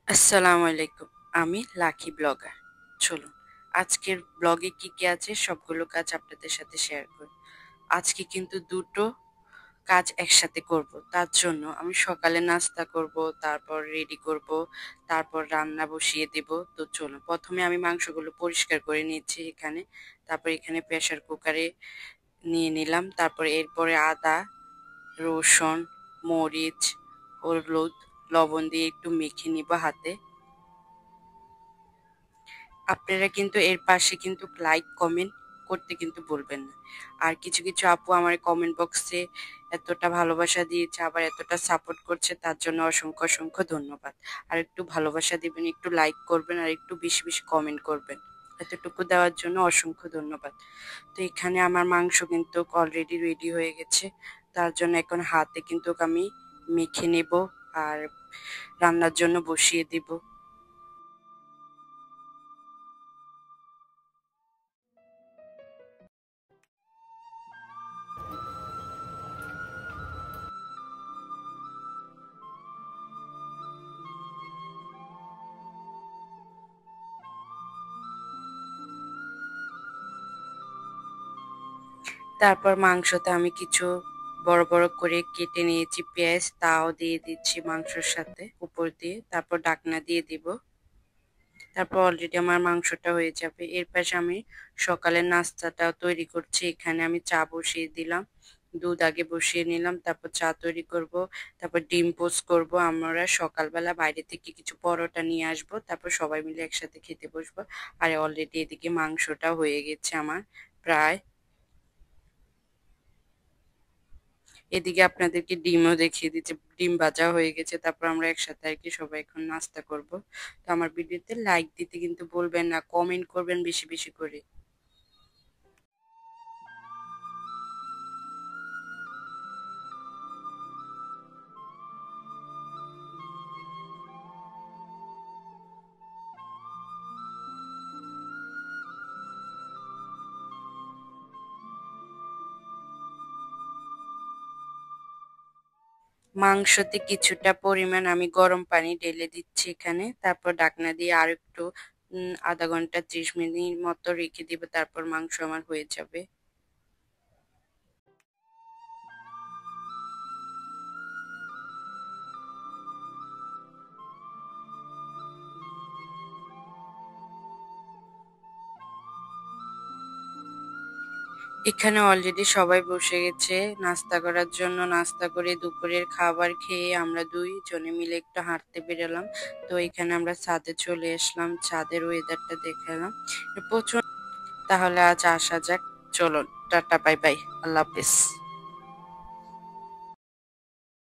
আসসালামু আলাইকুম। আমি লাকি ব্লগার। চলুন আজকের ব্লগে কি আছে সবগুলো কাজ আপনাদের সাথে শেয়ার করি। আজকে কিন্তু দুটো কাজ একসাথে করব। তার জন্য আমি সকালে নাস্তা করব, তারপর রেডি করব, তারপর রান্না বসিয়ে দেব। তো চলুন প্রথমে আমি মাংসগুলো পরিষ্কার করে নিচ্ছি এখানে। তারপর এখানে প্রেসার কুকারে নিয়ে নিলাম। তারপর এরপরে আদা, রসুন, মরিচ, হলুদ, লবণ দিয়ে একটু মেখে নিব হাতে। আপনারা কিন্তু এর পাশে কিন্তু লাইক কমেন্ট করতে কিন্তু বলবেন না। আর কিছু কিছু আপু আমার কমেন্ট বক্সে এতটা ভালোবাসা দিয়েছে, আবার এতটা সাপোর্ট করছে, তার জন্য অসংখ্য অসংখ্য ধন্যবাদ। আর একটু ভালোবাসা দিবেন, একটু লাইক করবেন, আর একটু বেশি বেশি কমেন্ট করবেন। এতটুকু দেওয়ার জন্য অসংখ্য ধন্যবাদ। তো এখানে আমার মাংস কিন্তু অলরেডি রেডি হয়ে গেছে। তার জন্য এখন হাতে কিন্তু আমি মেখে নেব আর রান্নার জন্য বসিয়ে দিব। তারপর মাংসতে আমি কিছু বড় বড় করে কেটে নিয়েছি পেঁয়াজ, তাও দিয়ে দিচ্ছি মাংসর সাথে উপর দিয়ে। তারপর ঢাকনা দিয়ে দিব। তারপর অলরেডি আমার মাংসটা হয়ে যাবে। এর পাশে আমি সকালের নাস্তাটা তৈরি করছি। এখানে আমি চা বসিয়ে দিলাম, দুধ আগে বসিয়ে নিলাম, তারপর চা তৈরি করব, তারপর ডিম পোস্ট করব। আমরা সকালবেলা বাইরে থেকে কিছু পরোটা নিয়ে আসব, তারপর সবাই মিলে একসাথে খেতে বসবো। আর অলরেডি এদিকে মাংসটা হয়ে গেছে আমার প্রায়। এদিকে আপনাদেরকে ডিমও দেখিয়ে দিচ্ছে, ডিম ভাজা হয়ে গেছে। তারপর আমরা একসাথে আর কি সবাই এখন নাস্তা করব। তো আমার ভিডিওতে লাইক দিতে কিন্তু বলবেন না, কমেন্ট করবেন বেশি বেশি করে। মাংসতে কিছুটা পরিমাণ আমি গরম পানি ঢেলে দিচ্ছি এখানে। তারপর ঢাকনা দিয়ে আর একটু আধা ঘন্টা 30 মিনিট মতো রেখে দিব। তারপর মাংস আমার হয়ে যাবে। এখানে অলরেডি সবাই বসে গেছে নাস্তা করার জন্য। নাস্তা করে দুপুরের খাবার খেয়ে আমরা দুইজনে মিলে একটু হাঁটতে বেরোলাম। তো এখানে আমরা ছাদে চলে আসলাম, ছাদের ওয়েদারটা দেখালাম প্রচুর। তাহলে আজ আসা যাক, চলো টাটা বাই বাই, আল্লাহ হাফেজ।